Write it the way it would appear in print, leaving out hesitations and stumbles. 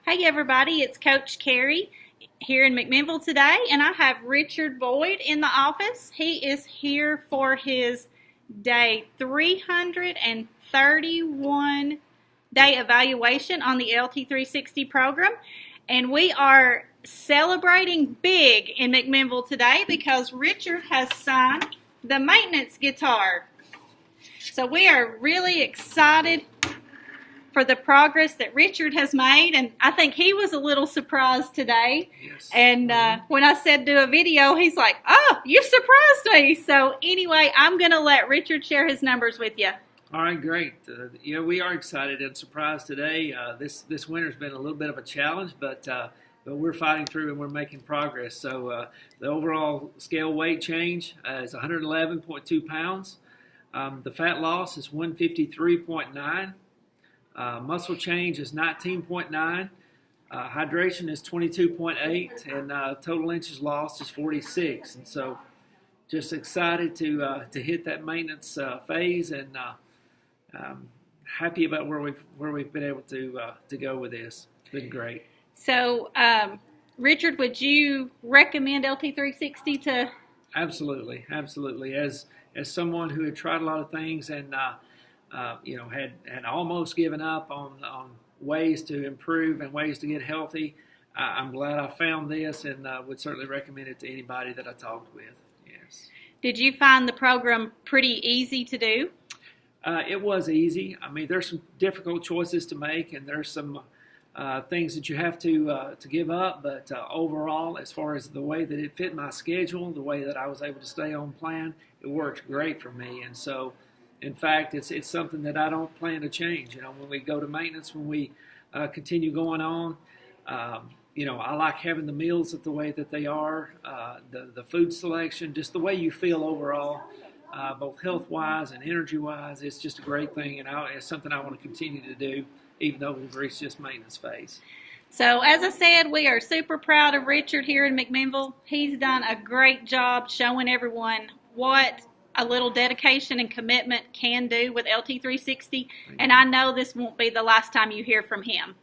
Hey everybody, it's Coach Carrie here in McMinnville today, and I have Richard Boyd in the office. He is here for his day 331 day evaluation on the LT360 program, and we are celebrating big in McMinnville today because Richard has signed the maintenance guitar. So we are really excited for the progress that Richard has made, and I think he was a little surprised today. Yes. And when I said do a video, he's like, "Oh, you surprised me!" So anyway, I'm going to let Richard share his numbers with you. All right, great. We are excited and surprised today. This winter's been a little bit of a challenge, but we're fighting through and we're making progress. So the overall scale weight change is 111.2 pounds. The fat loss is 153.9. Muscle change is 19.9. Hydration is 22.8, and total inches lost is 46. And so, just excited to hit that maintenance phase, and happy about where we've been able to go with this. It's been great. So, Richard, would you recommend LT360 to? Absolutely. As someone who had tried a lot of things and had almost given up on ways to improve and ways to get healthy, I'm glad I found this, and would certainly recommend it to anybody that I talked with. Yes. Did you find the program pretty easy to do? It was easy. I mean, there's some difficult choices to make, and there's some things that you have to give up. But overall, as far as the way that it fit my schedule, the way that I was able to stay on plan, it worked great for me. And so, in fact, it's something that I don't plan to change. When we go to maintenance, when we continue going on, I like having the meals the way that they are, the food selection, just the way you feel overall, both health-wise and energy-wise. It's just a great thing, and it's something I want to continue to do, even though we've reached this maintenance phase. So, as I said, we are super proud of Richard here in McMinnville. He's done a great job showing everyone what a little dedication and commitment can do with LT360, and I know this won't be the last time you hear from him.